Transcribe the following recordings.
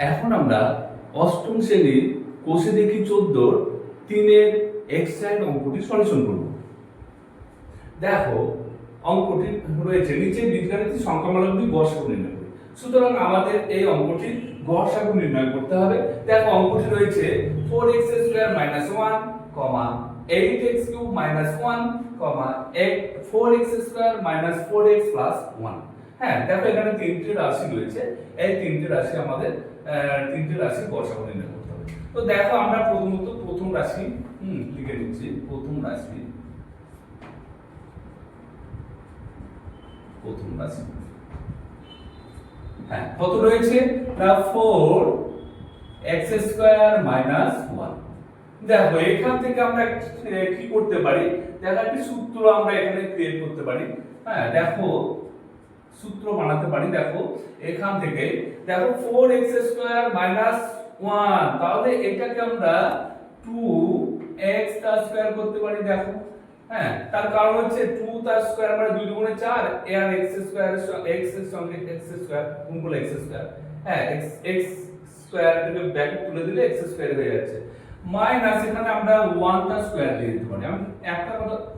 এখন আমরা অষ্টম শ্রেণীর কোষে দেখি 14 3-এর এক্সাইড অঙ্কটি সলিউশন করব। দেখো অঙ্কটি রয়েছে নিচে বীজগাণিতিক সংখ্যামালাগুলি গড়সাগু নির্ণয় করি। সুতরাং আমাদের এই অঙ্কটির গড়সাগু নির্ণয় করতে হবে। দেখো অঙ্কটি রয়েছে 4x² - 1, 8x³ - 1, 4x² - 4x + 1। হ্যাঁ, দেখো এখানে তিনটি রাশি রয়েছে। এই তিনটি রাশি আমাদের তিনটি রাশি গড়সাগু নির্ণয় করতে হবে। তো দেখো আমরা প্রথমত প্রথম রাশি লিখে নিচ্ছি। প্রথম রাশি হ্যাঁ, কত রয়েছে না 4x² - 1। দেখো এখান থেকে আমরা কি করতে পারি, দেখো একটা সূত্র আমরা এখানে ক্রিয়েট করতে পারি। হ্যাঁ, দেখো সূত্র বানাতে পারি। দেখো এখান থেকে দেখো 4x² - 1, তাহলে এটাকে আমরা 2x তার স্কয়ার করতে পারি। দেখো হ্যাঁ, তার কারণ হচ্ছে 2 তার স্কয়ার মানে 2 দুগুণে 4, আর x এর সঙ্গে x স্কয়ার গুণ করলে x স্কয়ার। হ্যাঁ, x স্কয়ার থেকে ব্র্যাকেট তুলে দিলে x স্কয়ার হয়ে যাচ্ছে। মাইনাস এখানে আমরা 1 তার স্কয়ার দিয়ে দিতে পারি। আমি একটা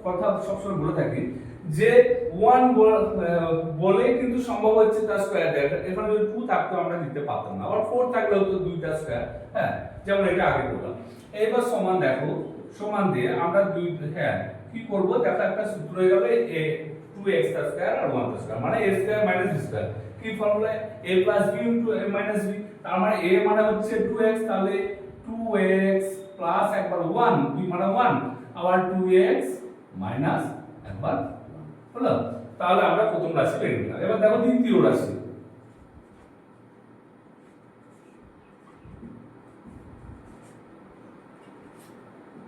কথা সবসময় বলে থাকি যে 1 বলে কিন্তু সম্ভব হচ্ছে তার স্কয়ার দেওয়া। এখানে যদি 2 থাকতো আমরা দিতে পারতাম না, আবার 4 থাকলেও তো 2 তার স্কয়ার। হ্যাঁ, যেমন এটা আগে করলাম। এবার সমান দেখো, সমান দিয়ে আমরা কি করব, দেখো একটা সূত্র হয়ে গেল 2x তার স্কয়ার আর 1 তার স্কয়ার মানে a square minus b square. কি formula a plus b into a minus b, তার মানে a মানে হচ্ছে 2x, তাহলে 2x প্লাস একবার 1, b মানে 1, আবার 2x মাইনাস একবার 1 হলো। তাহলে আমরা প্রথম রাশি পেয়ে গেলাম। এবার দেখো দ্বিতীয় রাশি।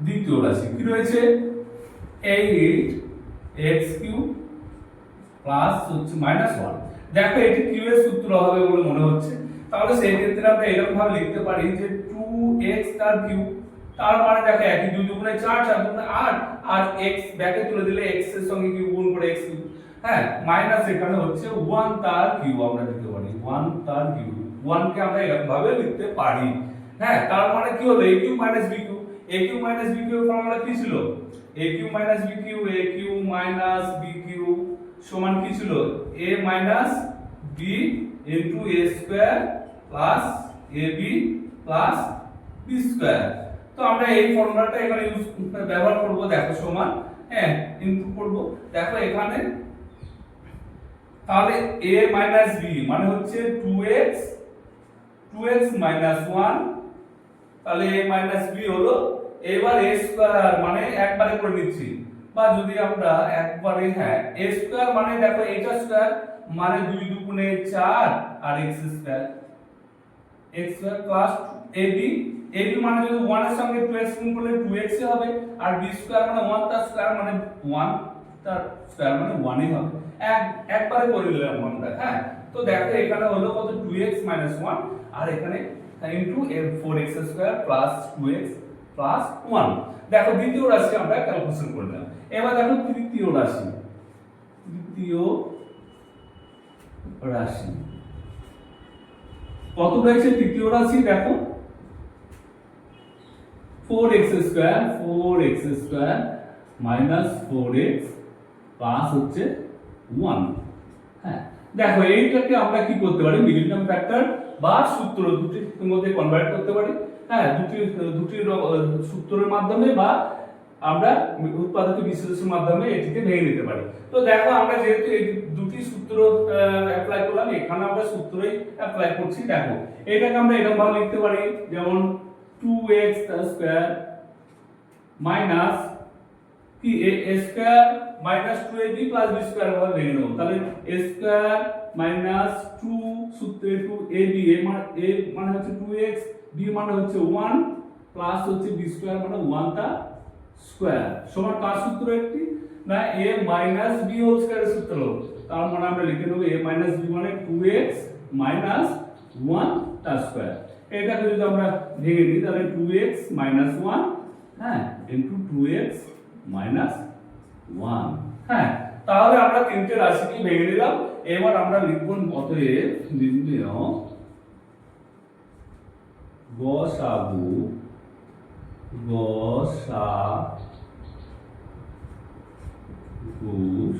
দ্বিতীয় রাশি কি রয়েছে 8x³ প্লাস হচ্ছে -1। দেখো এটি কিউ এর সূত্র হবে বলে মনে হচ্ছে, তাহলে সেই ক্ষেত্রে আমরা এরকম ভাবে লিখতে পারি যে 2x তার কিউব, তার মানে দেখো একই 2 দুগুণে 4, 4 দুগুণে 8, আর x ব্যাকে তুলে দিলে x এর সঙ্গে কিউব গুণ করে x কিউব। হ্যাঁ, মাইনাস এখানে হচ্ছে 1 তার কিউব আমরা লিখতে পারি 1 তার কিউব। 1 কে আমরা এরকম ভাবে লিখতে পারি। হ্যাঁ, তার মানে কি হলো a³ - b³ a³ - b³ এর ফর্মুলা কি ছিল a³ - b³ a³ - b³ সমান কি ছিল a minus b into a square plus ab plus b square. তো আমরা এই ফর্মুলাটা এখানে ব্যবহার করব। দেখো সমান, হ্যাঁ, ইনপুট করব। দেখো এখানে তাহলে a মাইনাস b মানে হচ্ছে 2x মাইনাস 1, তাহলে a মাইনাস b হলো। এবার a স্কয়ার মানে একবারে করে নিচ্ছি, বা যদি আমরা একবারে a স্কয়ার মানে দেখো এটা স্কয়ার মানে 2 দুগুণে 4 আর x স্কয়ার প্লাস ab মানে যদি 1 এর সঙ্গে 2x গুণ করলে 2x এ হবে, আর b স্কয়ার মানে 1 তার স্কয়ার মানে 1 তার স্কয়ার মানে 1 ই হবে। একবারে করে নিলাম আমরা। হ্যাঁ, তো দেখো এখানে হলো কত 2x 1 আর এখানে into 4x² plus 2x plus 1। দেখো দ্বিতীয় রাশি আমরা ক্যালকুলেশন করে নিলাম। এবার দেখো তৃতীয় রাশি কত রয়েছে তৃতীয় রাশি। দেখো 4x² মাইনাস 4x প্লাস হচ্ছে 1। হ্যাঁ, দেখো এইটাকে আমরা কি করতে পারি, মিডল টার্ম ফ্যাক্টর বা সূত্র দুটির মধ্যে কনভার্ট করতে পারি। হ্যাঁ, দুটির সূত্রের মাধ্যমে বা আমরা উৎপাদক বিশ্লেষণের মাধ্যমে এটিকে ভেঙে নিতে পারি। তো দেখো আমরা যেহেতু এই দুটি সূত্র অ্যাপ্লাই করলাম, এখানে আমরা সূত্রই অ্যাপ্লাই করছি। দেখো এটাকে আমরা এরকম ভাবে লিখতে পারি, যেমন 2x তার স্কয়ার মাইনাস কি a square minus 2ab plus b square ভাবে ভেঙে নেব। তাহলে a স্কয়ার মাইনাস 2 সূত্রে 2ab a মানে হচ্ছে 2x, b মানে হচ্ছে 1 প্লাস হচ্ছে b স্কয়ার মানে 1 তা স্কয়ার সমান কার সূত্র একটি না a মাইনাস b হোল স্কয়ারের সূত্র। তার মানে আমরা লিখে নেব a মাইনাস b মানে 2x মাইনাস 1 তার স্কয়ার। এটাকে যদি আমরা ভেঙে নিই তাহলে 2x মাইনাস 1 হ্যাঁ ইনটু 2x মাইনাস 1। হ্যাঁ, তাহলে আমরা তিনটে রাশিকে ভেঙে নিলাম। এবার আমরা লিখব অতএব নির্ণেয় গসাগু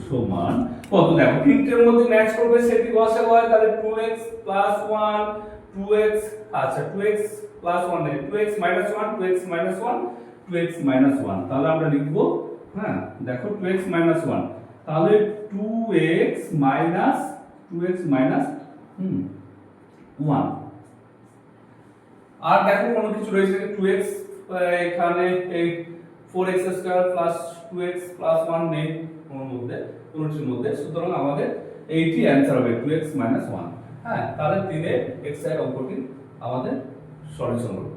সমান কত? দেখো তিনটের মধ্যে ম্যাচ করবে সেটি গসাগু হয়, তাহলে 2x প্লাস 1 2x, আচ্ছা 2x প্লাস 1 নেই, 2x minus 1 2x minus 1 2x minus 1, তাহলে আমরা লিখব, হ্যাঁ দেখো 2x মাইনাস 1, তাহলে 2x মাইনাস 1। আর দেখো কোনো কিছু রয়েছে 2x, এখানে এই 4x square plus 2x plus 1 নেই কোনোটির মধ্যে, সুতরাং আমাদের এইটি অ্যান্সার হবে 2x মাইনাস 1। হ্যাঁ, তাহলে 3 এর x এর অঙ্কটি আমাদের সলিউশন হবে।